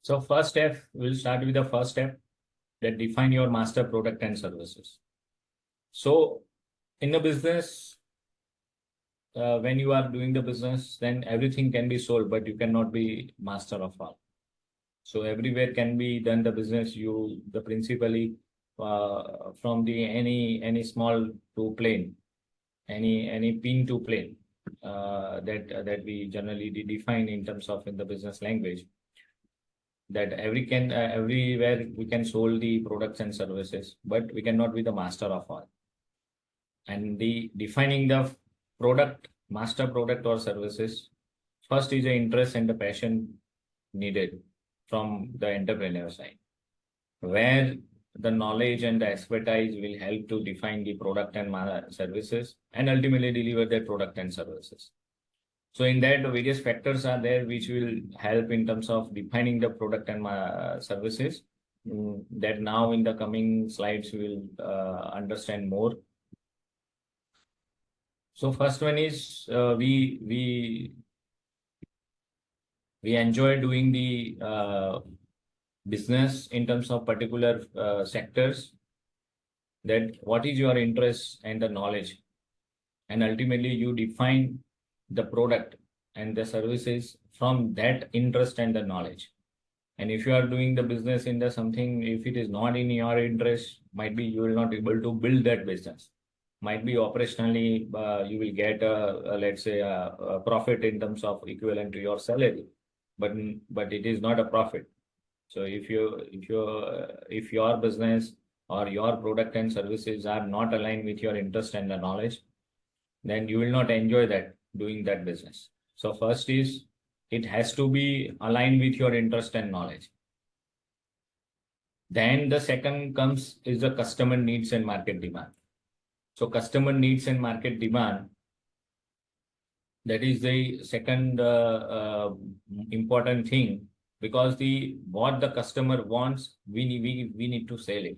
So first step, we'll start with the first step, that define your master product and services. So in the business, when you are doing the business, then everything can be sold, but you cannot be master of all. So everywhere can be done the business. The principally from the any small to plane, any pin to plane, that we generally define in terms of in the business language, that everywhere we can sold the products and services, but we cannot be the master of all. And the defining the product, master product or services, first is the interest and the passion needed from the entrepreneur side, where the knowledge and the expertise will help to define the product and services and ultimately deliver that product and services. So in that, various factors are there which will help in terms of defining the product and services, that now in the coming slides we will understand more. So first one is we enjoy doing the business in terms of particular sectors, that what is your interest and the knowledge, and ultimately you define the product and the services from that interest and the knowledge. And if you are doing the business in the something, if it is not in your interest, might be you will not able to build that business. Might be operationally you will get let's say a profit in terms of equivalent to your salary, but it is not a profit. So if your business or your product and services are not aligned with your interest and the knowledge, then you will not enjoy that doing that business. So first is it has to be aligned with your interest and knowledge. Then the second comes is the customer needs and market demand. So customer needs and market demand, that is the second important thing, because what the customer wants, we need to sell it.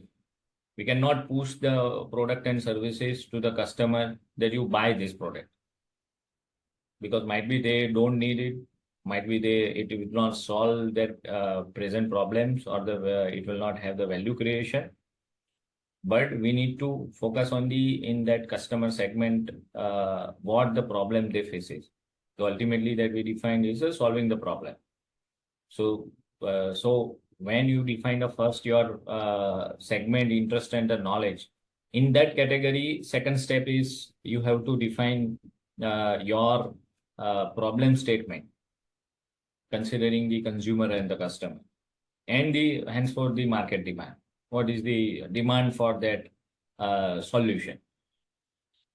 We cannot push the product and services to the customer that you buy this product, because might be they don't need it, might be it will not solve their present problems, or it will not have the value creation. But we need to focus on in that customer segment, what the problem they faces. So ultimately that we define is solving the problem. So when you define the first your segment, interest and the knowledge, in that category, second step is you have to define your problem statement, considering the consumer and the customer, and henceforth the market demand. What is the demand for that solution?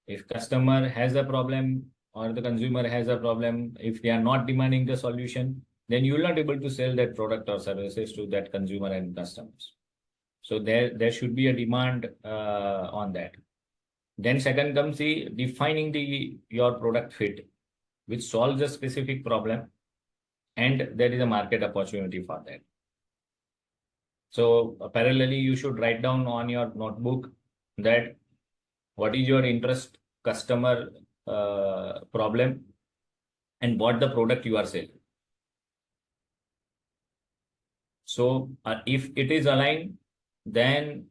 If customer has a problem or the consumer has a problem, if they are not demanding the solution, then you will not be able to sell that product or services to that consumer and customers. So there should be a demand on that. Then second comes the defining your product fit, which solves a specific problem, and there is a market opportunity for that. So parallelly, you should write down on your notebook that what is your interest, customer problem, and what the product you are selling. So if it is aligned, then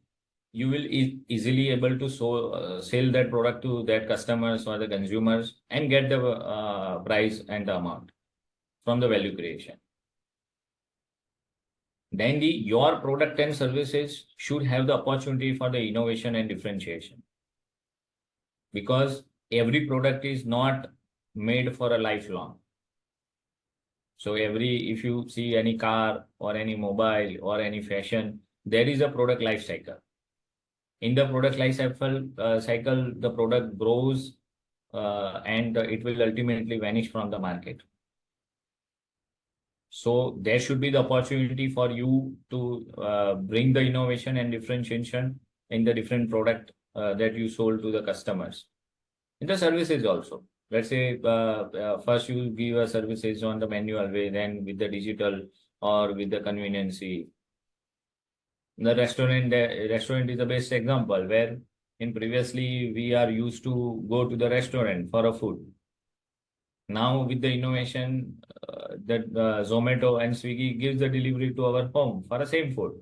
you will easily able to sell that product to that customers or the consumers and get the price and the amount from the value creation. Then your product and services should have the opportunity for the innovation and differentiation, because every product is not made for a lifelong. So if you see any car or any mobile or any fashion, there is a product life cycle. In the product life cycle, the product grows and it will ultimately vanish from the market. So there should be the opportunity for you to bring the innovation and differentiation in the different product that you sold to the customers. In the services also, let's say first you give a services on the manual way, then with the digital or with the conveniency. The restaurant is the best example, where in previously we are used to go to the restaurant for a food. Now with the innovation that Zomato and Swiggy gives the delivery to our home for the same food.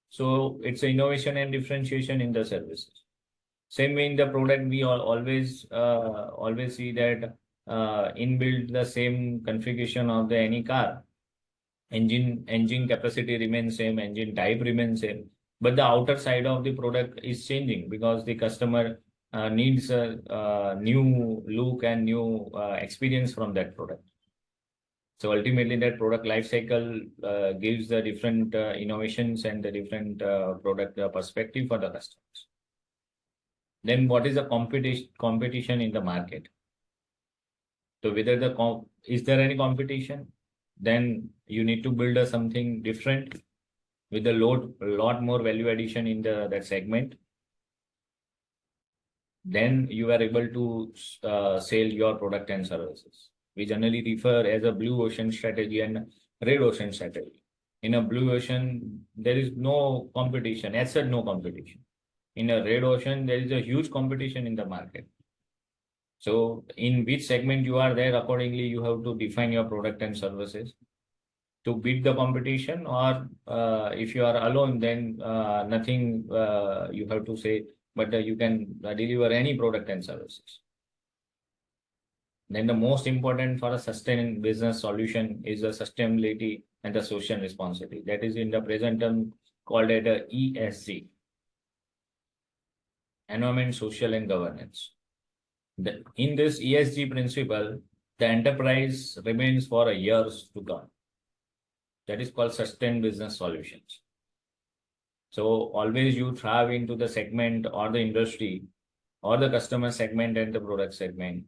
So it's an innovation and differentiation in the services. Same way in the product, we always see that inbuilt the same configuration of the any car. Engine capacity remains same, engine type remains same, but the outer side of the product is changing because the customer needs a new look and new experience from that product. So ultimately, that product life cycle gives the different innovations and the different product perspective for the customers. Then what is the competition in the market? So whether is there any competition? Then you need to build something different with a lot more value addition in that segment. Then you are able to sell your product and services. We generally refer as a blue ocean strategy and red ocean strategy. In a blue ocean, there is no competition. As said, no competition. In a red ocean, there is a huge competition in the market. So in which segment you are there, accordingly, you have to define your product and services to beat the competition, or if you are alone, then nothing you have to say, but you can deliver any product and services. Then the most important for a sustained business solution is the sustainability and the social responsibility. That is in the present term called it ESG, environment, social, and governance. In this ESG principle, the enterprise remains for years to come. That is called sustained business solutions. So always you thrive into the segment or the industry or the customer segment and the product segment,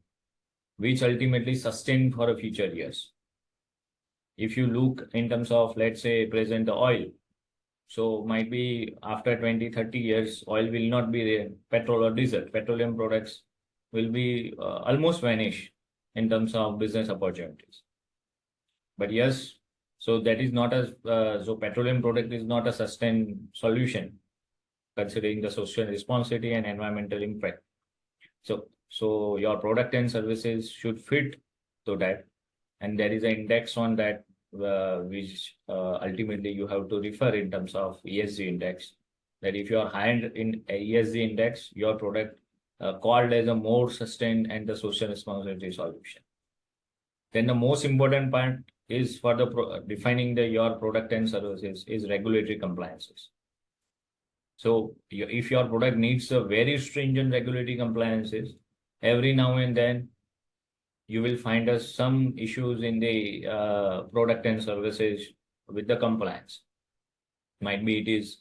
which ultimately sustain for a future years. If you look in terms of, let's say, present the oil, so might be after 20, 30 years, oil will not be there, petrol or diesel, petroleum products will be almost vanish in terms of business opportunities. But yes, so that is not a, so petroleum product is not a sustained solution considering the social responsibility and environmental impact. So your product and services should fit to that. And there is an index on that, which ultimately you have to refer in terms of ESG index. That if you are high in ESG index, your product called as a more sustained and the social responsibility solution. Then the most important part is for the defining your product and services is regulatory compliances. So if your product needs a very stringent regulatory compliances, every now and then you will find some issues in the product and services with the compliance. Might be it is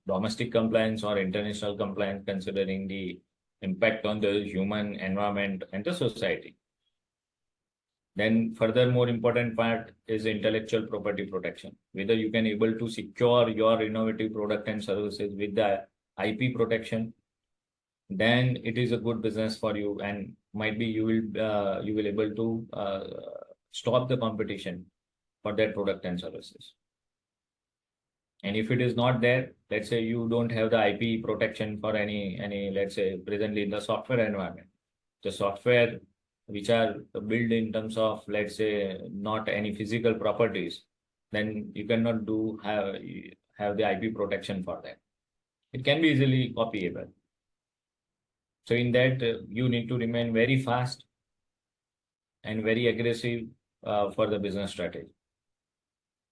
domestic compliance or international compliance, considering the impact on the human environment and the society. Then further more important part is intellectual property protection. Whether you can able to secure your innovative product and services with the IP protection, then it is a good business for you, and might be you will able to stop the competition for that product and services. And if it is not there, let's say you don't have the IP protection for any let's say presently in the software environment, the software which are built in terms of, let's say, not any physical properties, then you cannot have the IP protection for that. It can be easily copyable. So in that, you need to remain very fast and very aggressive for the business strategy.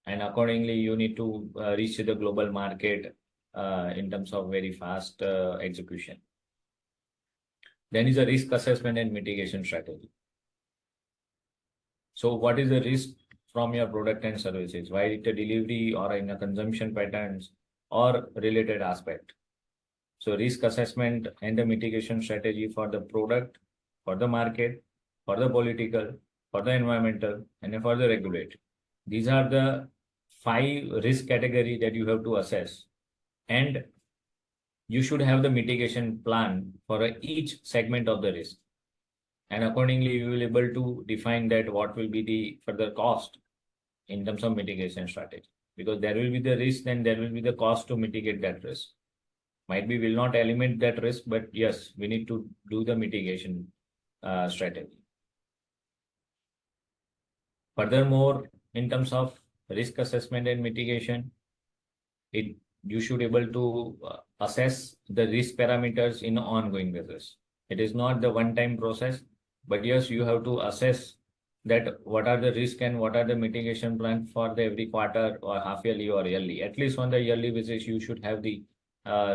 And accordingly, you need to reach the global market in terms of very fast execution. Then is a risk assessment and mitigation strategy. So what is the risk from your product and services, while it's a delivery or in a consumption patterns or related aspect? So risk assessment and the mitigation strategy for the product, for the market, for the political, for the environmental, and for the regulatory. These are the 5 risk category that you have to assess. And you should have the mitigation plan for each segment of the risk. And accordingly, you will be able to define that what will be the further cost in terms of mitigation strategy. Because there will be the risk, then there will be the cost to mitigate that risk. Might be will not eliminate that risk, but yes, we need to do the mitigation strategy. Furthermore, in terms of risk assessment and mitigation, you should able to assess the risk parameters in ongoing basis. It is not the one-time process, but yes, you have to assess that what are the risk and what are the mitigation plan for the every quarter or half yearly or yearly. At least on the yearly basis, you should have the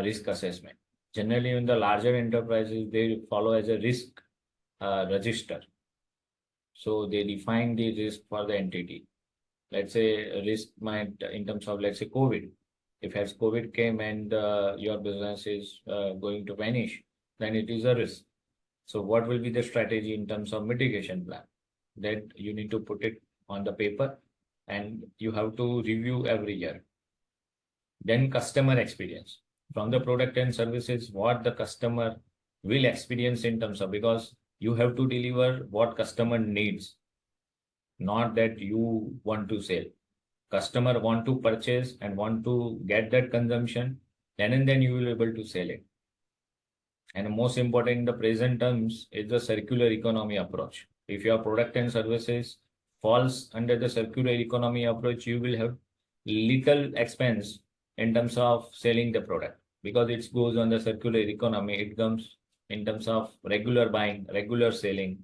risk assessment. Generally, in the larger enterprises, they follow as a risk register. So they define the risk for the entity. Let's say a risk might, in terms of, let's say, COVID. If as COVID came and your business is going to vanish, then it is a risk. So what will be the strategy in terms of mitigation plan? That you need to put it on the paper and you have to review every year. Then customer experience. From the product and services, what the customer will experience in terms of, because you have to deliver what customer needs, not that you want to sell. Customer want to purchase and want to get that consumption, then and then you will be able to sell it. And most important in the present terms is the circular economy approach. If your product and services falls under the circular economy approach, you will have little expense in terms of selling the product, because it goes on the circular economy. It comes in terms of regular buying, regular selling,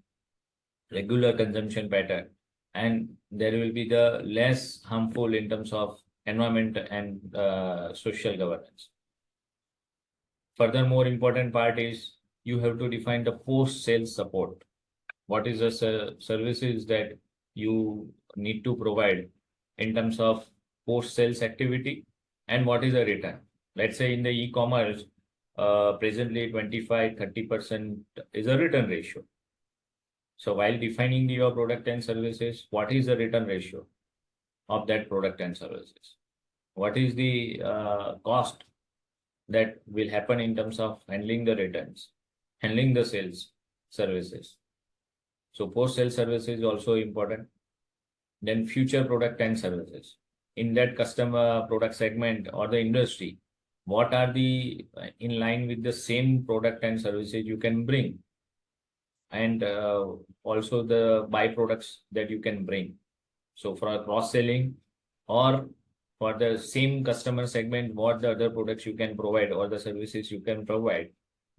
regular consumption pattern, and there will be the less harmful in terms of environment and social governance. Furthermore, important part is you have to define the post-sales support. What is the services that you need to provide in terms of post-sales activity, and what is the return? Let's say in the e-commerce, presently 25-30% is a return ratio. So while defining your product and services, what is the return ratio of that product and services? What is the cost that will happen in terms of handling the returns, handling the sales services? So post-sale services is also important. Then future product and services. In that customer product segment or the industry, what are the in line with the same product and services you can bring? And also the byproducts that you can bring. So for cross-selling or for the same customer segment, what the other products you can provide or the services you can provide,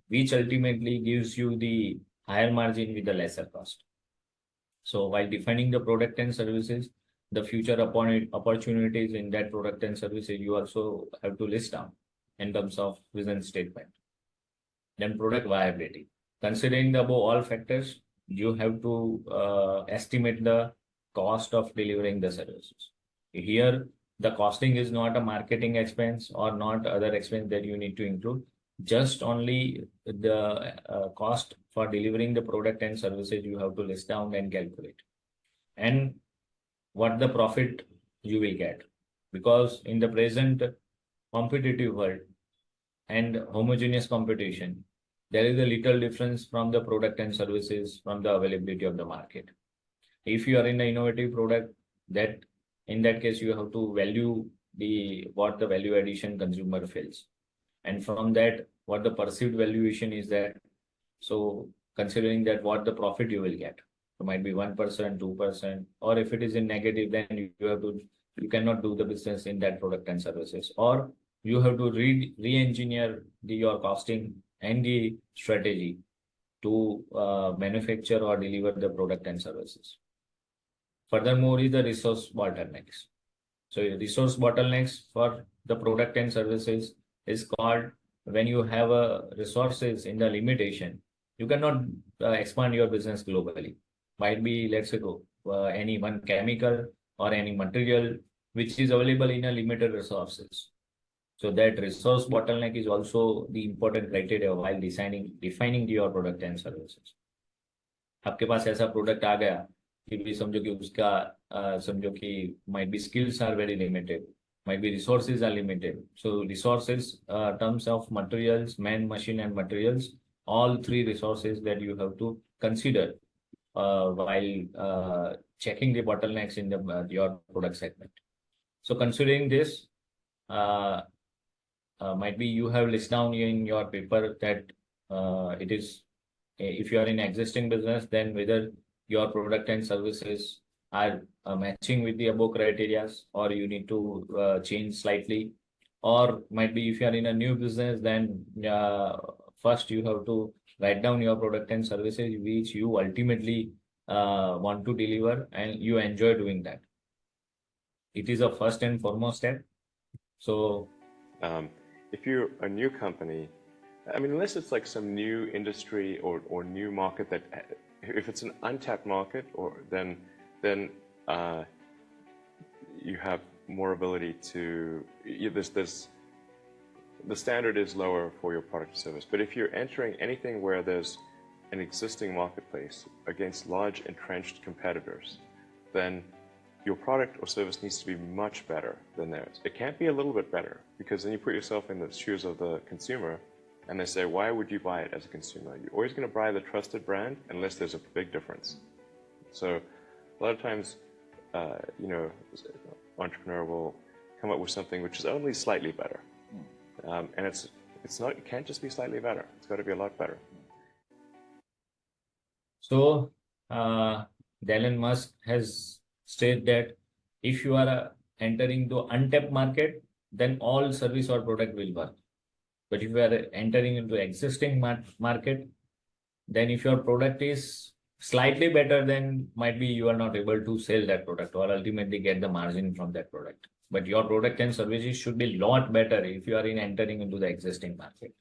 which ultimately gives you the higher margin with the lesser cost. So while defining the product and services, the future opportunities in that product and services, you also have to list down in terms of vision statement. Then product viability. Considering the above all factors, you have to estimate the cost of delivering the services. Here, the costing is not a marketing expense or not other expense that you need to include, just only the cost for delivering the product and services you have to list down and calculate. And what the profit you will get. Because in the present competitive world and homogeneous competition, there is a little difference from the product and services from the availability of the market. If you are in an innovative product, that in that case you have to value what the value addition consumer feels, and from that what the perceived valuation is that. So considering that what the profit you will get, it might be 1%, 2%, or if it is in negative, then you cannot do the business in that product and services, or you have to re-engineer your costing and the strategy to manufacture or deliver the product and services. Furthermore is the resource bottlenecks. So resource bottlenecks for the product and services is called when you have resources in the limitation, you cannot expand your business globally. Might be, let's say, any one chemical or any material which is available in a limited resources. So that resource bottleneck is also the important criteria while defining your product and services. आपके पास ऐसा product आ गया कि भी समझो कि उसका समझो कि might be skills are very limited, might be resources are limited. So resources, terms of materials, man, machine, and materials, all three resources that you have to consider while checking the bottlenecks in your product segment. So considering this, might be you have list down in your paper that it is, if you are in existing business, then whether your product and services are matching with the above criteria, or you need to change slightly. Or might be if you are in a new business, then first you have to write down your product and services which you ultimately want to deliver and you enjoy doing that. It is a first and foremost step. So if you're a new company, I mean, unless it's like some new industry or new market that, if it's an untapped market, or then you have more ability to, the standard is lower for your product or service. But if you're entering anything where there's an existing marketplace against large entrenched competitors, then your product or service needs to be much better than theirs. It can't be a little bit better, because then you put yourself in the shoes of the consumer and they say, why would you buy it as a consumer? You're always going to buy the trusted brand unless there's a big difference. So a lot of times, entrepreneur will come up with something which is only slightly better. And it can't just be slightly better. It's got to be a lot better. So, Elon Musk has said that if you are entering the untapped market, then all service or product will work. But if you are entering into existing market, then if your product is slightly better, then might be you are not able to sell that product or ultimately get the margin from that product. But your product and services should be a lot better if you are entering into the existing market.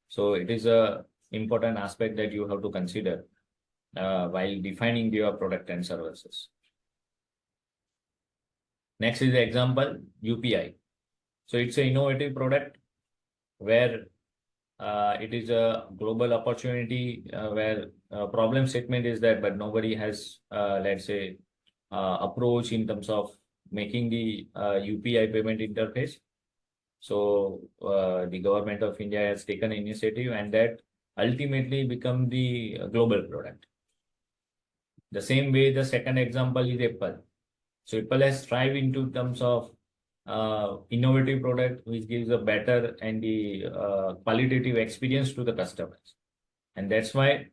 So it is a important aspect that you have to consider while defining your product and services. Next is the example, UPI. So it's an innovative product where it is a global opportunity where problem statement is there, but nobody has, let's say, approach in terms of making the UPI payment interface. So the government of India has taken initiative, and that ultimately become the global product. The same way, the second example is Apple. So Apple has strived into terms of innovative product which gives a better and the qualitative experience to the customers, and that's why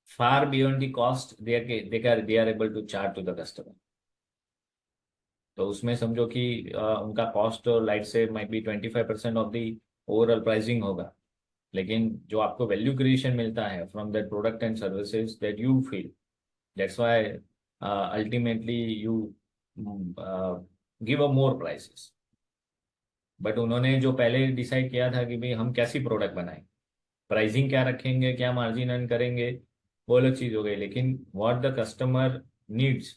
far beyond the cost they are able to charge to the customer. तो उसमें समझो कि उनका cost light से might be 25% of the overall pricing होगा, लेकिन जो आपको वैल्यू क्रिएशन मिलता है from that product and services that you feel, that's why ultimately you give a more prices. But उन्होंने जो पहले डिसाइड किया था कि भाई हम कैसी प्रोडक्ट बनाएं, प्राइसिंग क्या रखेंगे, क्या मार्जिन अर्न करेंगे, वो अलग चीज हो गई, लेकिन what the customer needs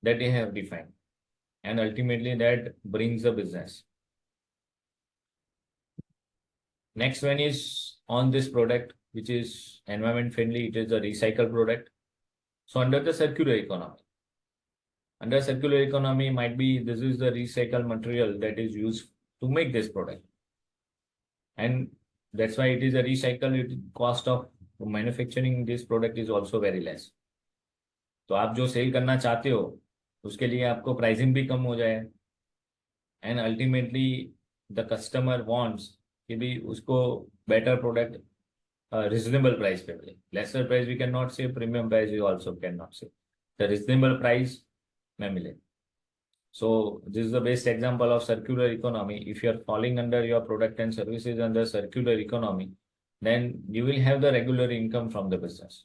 that they have defined, and ultimately that brings the business. Next one is on this product, which is environment friendly. It is a recycled product. So under the circular economy might be this is the recycled material that is used to make this product, and that's why it is a recycled. Cost of manufacturing this product is also very less. तो आप जो cell करना चाहते हो उसके लिए आपको pricing भी कम हो जाए, and ultimately the customer wants कि भी उसको बेटर प्रोडक्ट रिजनेबल प्राइस पे मिले. Lesser price we can not say, premium price we also can not say, the reasonable price में मिले. So this is the best example of circular economy. If you are falling under your product and services under circular economy, then you will have the regular income from the business.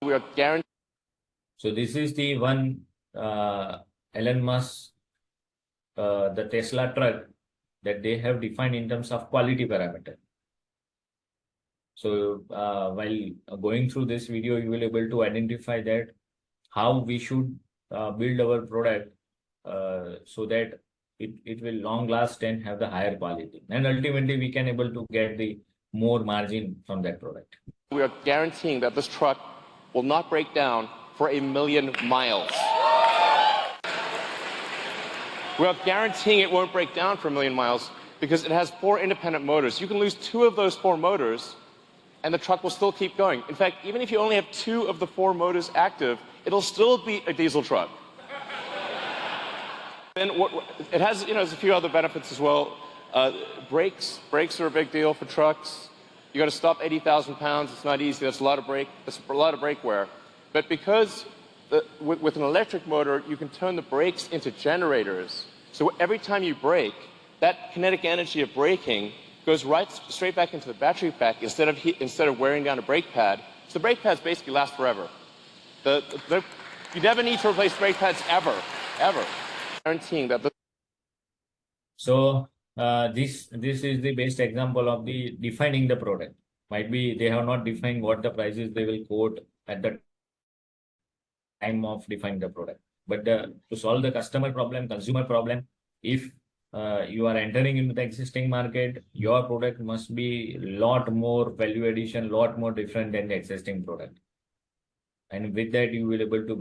We are guaranteed. So this is the one Elon Musk, the Tesla truck that they have defined in terms of quality parameter. So while going through this video, you will be able to identify that how we should build our product so that it will long last and have the higher quality. And ultimately we can able to get the more margin from that product. We are guaranteeing that this truck will not break down for 1,000,000 miles. We are guaranteeing it won't break down for 1,000,000 miles because it has 4 independent motors. You can lose 2 of those 4 motors and the truck will still keep going. In fact, even if you only have 2 of the 4 motors active, it'll still be a diesel truck. Then it has, there's a few other benefits as well. Brakes are a big deal for trucks. You got to stop 80,000 pounds. It's not easy. That's a lot of brake wear. But because with an electric motor, you can turn the brakes into generators. So every time you brake, that kinetic energy of braking goes straight back into the battery pack instead of wearing down a brake pad. So the brake pads basically last forever. You never need to replace brake pads ever. Guaranteeing that. So this is the best example of the defining the product. Might be they have not defined what the prices they will quote at the time of defining the product. But to solve the customer problem, consumer problem, if you are entering into the existing market, your product must be lot more value addition, lot more different than the existing product. And with that, you will able to